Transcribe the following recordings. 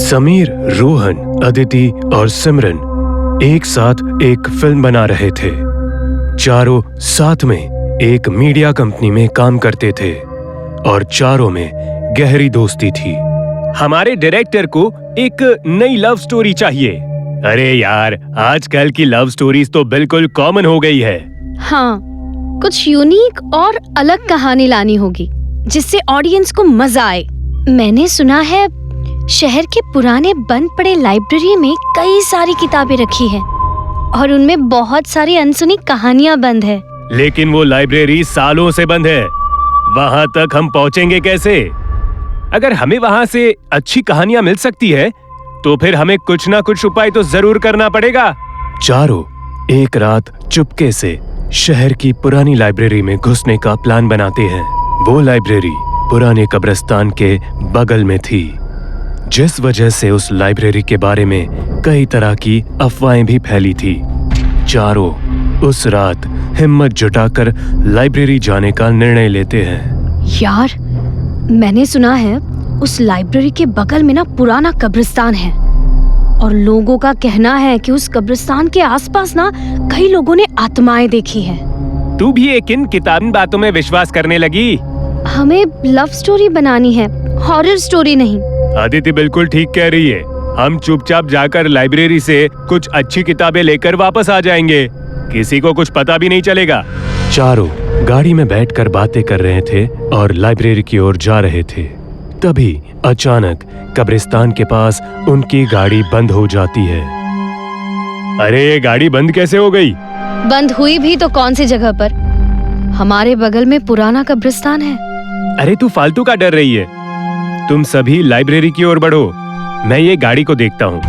समीर, रोहन, अदिति और सिमरन एक साथ एक फिल्म बना रहे थे। चारों साथ में एक मीडिया कंपनी में काम करते थे और चारों में गहरी दोस्ती थी। हमारे डायरेक्टर को एक नई लव स्टोरी चाहिए। अरे यार, आजकल की लव स्टोरीज तो बिल्कुल कॉमन हो गई है। हाँ, कुछ यूनिक और अलग कहानी लानी होगी जिससे ऑडियंस को मजा आए। मैंने सुना है शहर के पुराने बंद पड़े लाइब्रेरी में कई सारी किताबें रखी हैं और उनमें बहुत सारी अनसुनी कहानियां बंद है। लेकिन वो लाइब्रेरी सालों से बंद है, वहाँ तक हम पहुँचेंगे कैसे? अगर हमें वहाँ से अच्छी कहानियां मिल सकती है तो फिर हमें कुछ ना कुछ उपाय तो जरूर करना पड़ेगा। चारों एक रात चुपके से शहर की पुरानी लाइब्रेरी में घुसने का प्लान बनाते हैं। वो लाइब्रेरी पुराने कब्रिस्तान के बगल में थी, जिस वजह से उस लाइब्रेरी के बारे में कई तरह की अफवाहें भी फैली थी। चारों उस रात हिम्मत जुटाकर लाइब्रेरी जाने का निर्णय लेते हैं। यार, मैंने सुना है उस लाइब्रेरी के बगल में ना पुराना कब्रिस्तान है और लोगों का कहना है कि उस कब्रिस्तान के आसपास ना कई लोगों ने आत्माएं देखी हैं। तू भी एक इन किताबी बातों में विश्वास करने लगी? हमें लव स्टोरी बनानी है, हॉरर स्टोरी नहीं। अदिति बिल्कुल ठीक कह रही है। हम चुपचाप जाकर लाइब्रेरी से कुछ अच्छी किताबें लेकर वापस आ जाएंगे, किसी को कुछ पता भी नहीं चलेगा। चारों गाड़ी में बैठकर बातें कर रहे थे और लाइब्रेरी की ओर जा रहे थे। तभी अचानक कब्रिस्तान के पास उनकी गाड़ी बंद हो जाती है। अरे, ये गाड़ी बंद कैसे हो गई? बंद हुई भी तो कौन सी जगह पर? हमारे बगल में पुराना कब्रिस्तान है। अरे, तू फालतू का डर रही है। तुम सभी लाइब्रेरी की ओर बढ़ो, मैं ये गाड़ी को देखता हूँ।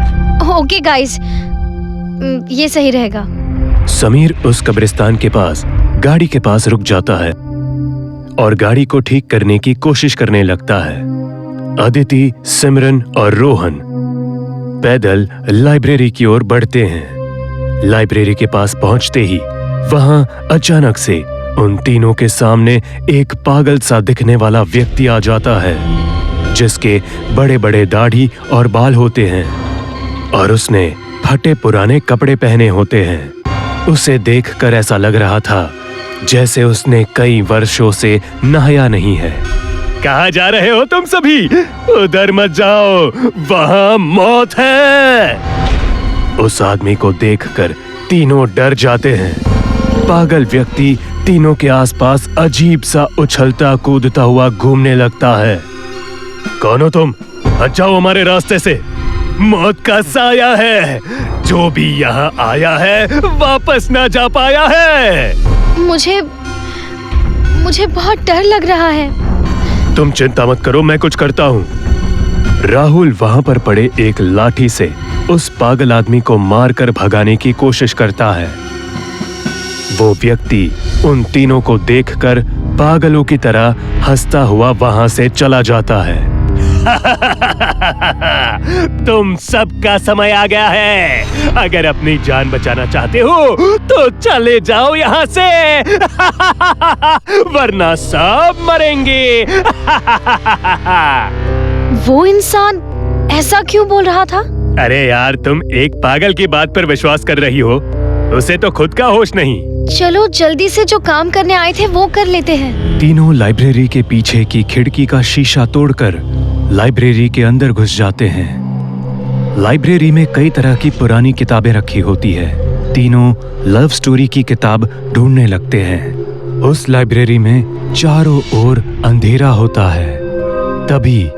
ओके गाइस, ये सही रहेगा। समीर उस कब्रिस्तान के पास गाड़ी के पास रुक जाता है और गाड़ी को ठीक करने की कोशिश करने लगता है। अदिति, सिमरन और रोहन पैदल लाइब्रेरी की ओर बढ़ते हैं। लाइब्रेरी के पास पहुंचते ही वहां अचानक से उन तीनों के सामने एक पागल सा दिखने वाला व्यक्ति आ जाता है, जिसके बड़े बड़े दाढ़ी और बाल होते हैं और उसने फटे पुराने कपड़े पहने होते हैं। उसे देखकर ऐसा लग रहा था जैसे उसने कई वर्षों से नहाया नहीं है। कहाँ जा रहे हो तुम सभी? उधर मत जाओ, वहां मौत है। उस आदमी को देखकर तीनों डर जाते हैं। पागल व्यक्ति तीनों के आसपास अजीब सा उछलता कूदता हुआ घूमने लगता है। कौन हो तुम? हट जाओ हमारे रास्ते से, मौत का साया है। जो भी यहाँ आया है वापस ना जा पाया है। मुझे बहुत डर लग रहा है। तुम चिंता मत करो, मैं कुछ करता हूँ। राहुल वहाँ पर पड़े एक लाठी से उस पागल आदमी को मारकर भगाने की कोशिश करता है। वो व्यक्ति उन तीनों को देखकर पागलों की तरह हंसता हुआ वहाँ से चला जाता है। तुम सबका समय आ गया है। अगर अपनी जान बचाना चाहते हो तो चले जाओ यहाँ से, वरना सब मरेंगे। वो इंसान ऐसा क्यों बोल रहा था? अरे यार, तुम एक पागल की बात पर विश्वास कर रही हो, उसे तो खुद का होश नहीं। चलो जल्दी से जो काम करने आए थे वो कर लेते हैं। तीनों लाइब्रेरी के पीछे की खिड़की का शीशा तोड़कर लाइब्रेरी के अंदर घुस जाते हैं। लाइब्रेरी में कई तरह की पुरानी किताबें रखी होती है। तीनों लव स्टोरी की किताब ढूंढने लगते हैं। उस लाइब्रेरी में चारों ओर अंधेरा होता है। तभी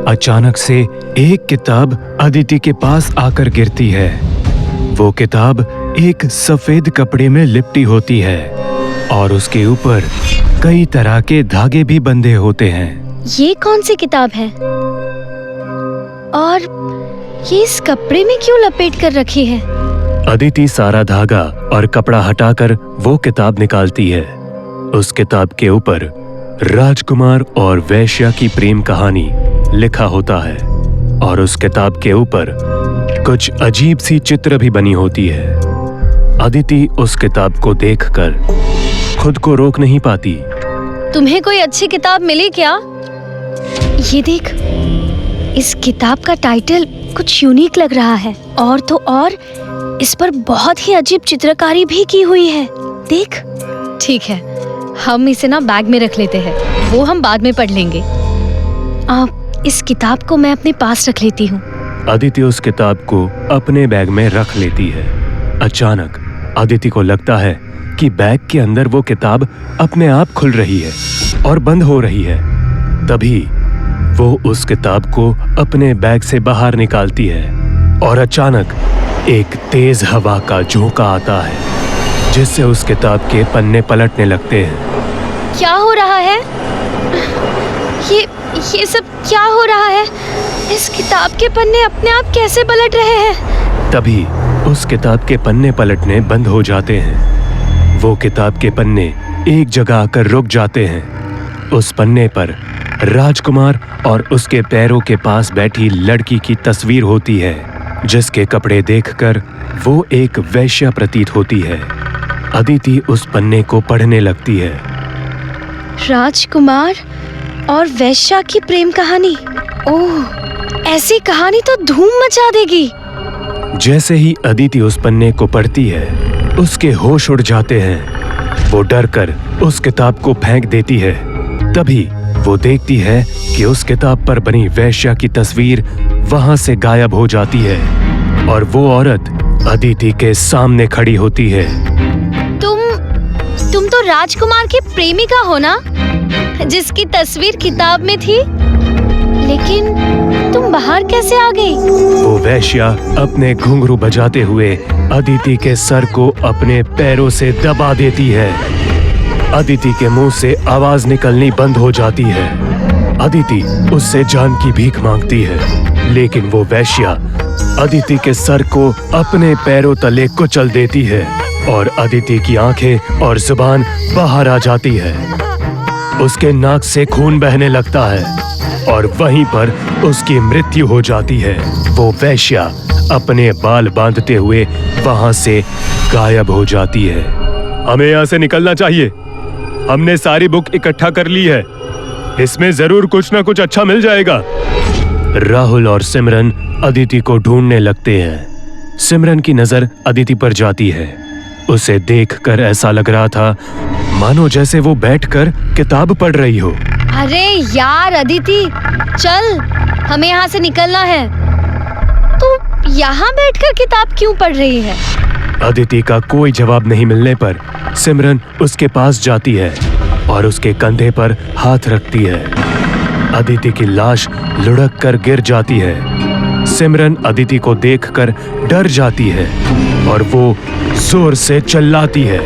अचानक से एक किताब अदिति के पास आकर गिरती है। वो किताब एक सफेद कपड़े में लिपटी होती है और उसके ऊपर कई तरह के धागे भी बंधे होते हैं। ये कौन सी किताब है और ये इस कपड़े में क्यों लपेट कर रखी है? अदिति सारा धागा और कपड़ा हटाकर वो किताब निकालती है। उस किताब के ऊपर राजकुमार और वैश्या की प्रेम कहानी लिखा होता है और उस किताब के ऊपर कुछ अजीब सी चित्र भी बनी होती है। अदिति उस किताब को देखकर खुद को रोक नहीं पाती। तुम्हें कोई अच्छी किताब मिली क्या? ये देख, इस किताब का टाइटल कुछ यूनिक लग रहा है। और तो और इस पर बहुत ही अजीब चित्रकारी भी की हुई है। देख। ठीक है, हम इसे ना बैग में रख लेते हैं, वो हम बाद में पढ़ लेंगे। अब इस किताब को मैं अपने पास रख लेती हूँ। अदिति उस किताब को अपने बैग में रख लेती है। अचानक अदिति को लगता है कि बैग के अंदर वो किताब अपने आप खुल रही है और बंद हो रही है। तभी वो उस किताब को अपने बैग से बाहर निकालती है और अचानक एक तेज हवा का झोंका आता है, जिससे उस किताब के पन्ने पलटने लगते हैं। क्या हो रहा है? ये सब क्या हो रहा है? इस किताब के पन्ने अपने आप कैसे पलट रहे हैं? तभी उस किताब के पन्ने पलटने बंद हो जाते हैं। वो किताब के पन्ने एक जगह आकर रुक जाते हैं। उस पन्ने पर राजकुमार और उसके पैरों के पास बैठी लड़की की तस्वीर होती है, जिसके कपड़े देखकर वो एक वैश्या प्रतीत होती है। अदिति उस पन्ने को पढ़ने लगती है। राजकुमार और वैश्या की प्रेम कहानी। ओह, ऐसी कहानी तो धूम मचा देगी। जैसे ही अदिति उस पन्ने को पढ़ती है, उसके होश उड़ जाते हैं। वो डरकर उस किताब को फेंक देती है। तभी वो देखती है कि उस किताब पर बनी वैश्या की तस्वीर वहां से गायब हो जाती है और वो औरत अदिति के सामने खड़ी होती है। तुम तो राजकुमार की प्रेमिका हो ना, जिसकी तस्वीर किताब में थी? लेकिन तुम बाहर कैसे आ गई? वो वैश्या अपने घुंघरू बजाते हुए अदिति के सर को अपने पैरों से दबा देती है। अदिति के मुंह से आवाज निकलनी बंद हो जाती है। अदिति उससे जान की भीख मांगती है, लेकिन वो वैश्या अदिति के सर को अपने पैरों तले कुचल देती है और अदिति की आंखें और जुबान बाहर आ जाती है। उसके नाक से खून बहने लगता है और वहीं पर उसकी मृत्यु हो जाती है। वो वैश्या अपने बाल बांधते हुए वहां से गायब हो जाती है। हमें यहाँ से निकलना चाहिए। हमने सारी बुक इकट्ठा कर ली है, इसमें जरूर कुछ ना कुछ अच्छा मिल जाएगा। राहुल और सिमरन अदिति को ढूंढने लगते हैं। सिमरन की नजर अदिति पर जाती है। उसे देखकर ऐसा लग रहा था मानो जैसे वो बैठकर किताब पढ़ रही हो। अरे यार अदिति, चल, हमें यहाँ से निकलना है। तू यहाँ बैठकर किताब क्यों पढ़ रही है? अदिति का कोई जवाब नहीं मिलने पर सिमरन उसके पास जाती है और उसके कंधे पर हाथ रखती है। अदिति की लाश लुढ़क कर गिर जाती है। सिमरन अदिति को देखकर डर जाती है और वो जोर से चिल्लाती है।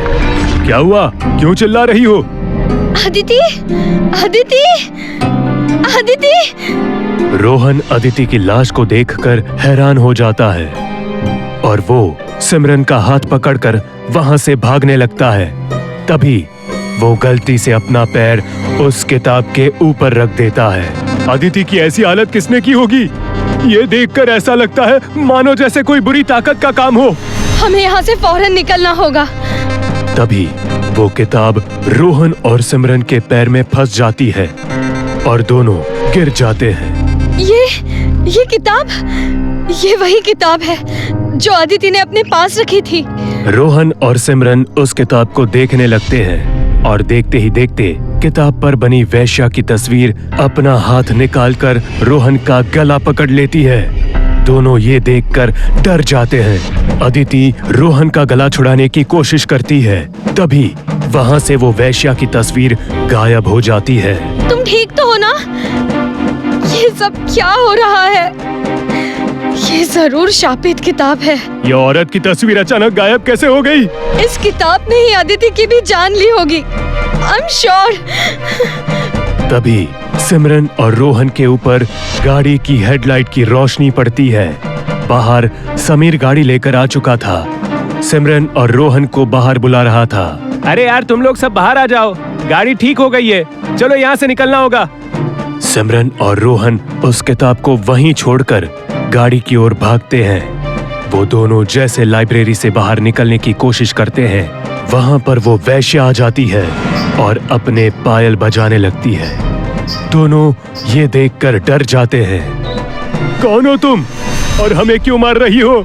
क्या हुआ? क्यों चिल्ला रही हो? अदिति, अदिति, अदिति! रोहन अदिति की लाश को देखकर हैरान हो जाता है और वो सिमरन का हाथ पकड़कर वहां से भागने लगता है। तभी वो गलती से अपना पैर उस किताब के ऊपर रख देता है। अदिति की ऐसी हालत किसने की होगी? ये देखकर ऐसा लगता है मानो जैसे कोई बुरी ताकत का काम हो। हमें यहाँ से फौरन निकलना होगा। तभी वो किताब रोहन और सिमरन के पैर में फंस जाती है और दोनों गिर जाते हैं। ये किताब, ये वही किताब है जो अदिति ने अपने पास रखी थी। रोहन और सिमरन उस किताब को देखने लगते हैं और देखते ही देखते किताब पर बनी वैश्या की तस्वीर अपना हाथ निकालकर रोहन का गला पकड़ लेती है। दोनों ये देखकर डर जाते हैं। अदिति रोहन का गला छुड़ाने की कोशिश करती है। तभी वहां से वो वैश्या की तस्वीर गायब हो जाती है। तुम ठीक तो हो ना? ये सब क्या हो रहा है? ये जरूर शापित किताब है। ये औरत की तस्वीर अचानक गायब कैसे हो गई? इस किताब ने ही अदिति की भी जान ली होगी। I am sure. तभी सिमरन और रोहन के ऊपर गाड़ी की हेडलाइट की रोशनी पड़ती है। बाहर समीर गाड़ी लेकर आ चुका था। सिमरन और रोहन को बाहर बुला रहा था। अरे यार, तुम लोग सब बाहर आ जाओ, गाड़ी ठीक हो गई है, चलो यहाँ से निकलना होगा। सिमरन और रोहन उस किताब को वहीं छोड़कर गाड़ी की ओर भागते हैं। वो दोनों जैसे लाइब्रेरी से बाहर निकलने की कोशिश करते हैं, वहां पर वो वैश्या आ जाती है और अपने पायल बजाने लगती है। दोनों ये देखकर डर जाते हैं। कौन हो तुम और हमें क्यों मार रही हो?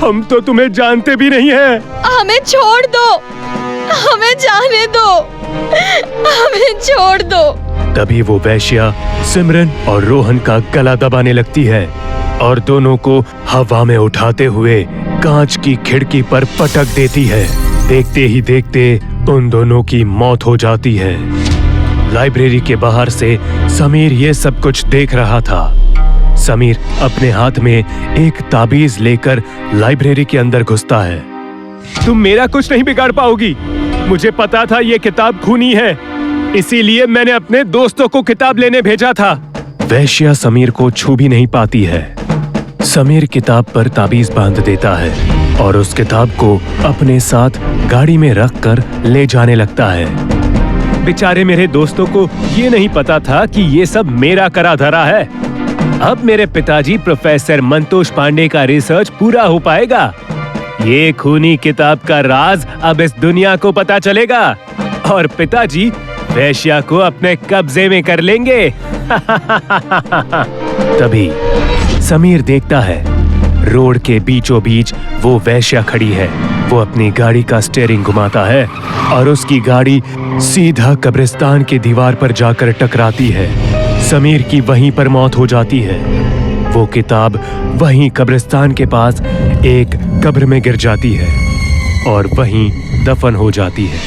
हम तो तुम्हें जानते भी नहीं हैं। हमें छोड़ दो, हमें जाने दो, हमें छोड़ दो। तभी वो वैश्या सिमरन और रोहन का गला दबाने लगती है और दोनों को हवा में उठाते हुए कांच की खिड़की पर पटक देती है। देखते ही देखते उन दोनों की मौत हो जाती है। लाइब्रेरी के बाहर से समीर ये सब कुछ देख रहा था। समीर अपने हाथ में एक ताबीज लेकर लाइब्रेरी के अंदर घुसता है। तुम मेरा कुछ नहीं बिगाड़ पाओगी। मुझे पता था ये किताब खूनी है, इसीलिए मैंने अपने दोस्तों को किताब लेने भेजा था। वैश्या समीर को छू भी नहीं पाती है। समीर किताब पर ताबीज बांध देता है और उस किताब को अपने साथ गाड़ी में रखकर ले जाने लगता है। बेचारे मेरे दोस्तों को ये नहीं पता था कि ये सब मेरा करा धरा है। अब मेरे पिताजी प्रोफेसर मंतोष पांडे का रिसर्च पूरा हो पाएगा। ये खूनी किताब का राज अब इस दुनिया को पता चलेगा और पिताजी वैश्या को अपने कब्जे में कर लेंगे। तभी समीर देखता है रोड के बीचों बीच वो वैश्या खड़ी है। वो अपनी गाड़ी का स्टीयरिंग घुमाता है और उसकी गाड़ी सीधा कब्रिस्तान की दीवार पर जाकर टकराती है। समीर की वहीं पर मौत हो जाती है। वो किताब वहीं कब्रिस्तान के पास एक कब्र में गिर जाती है और वहीं दफन हो जाती है।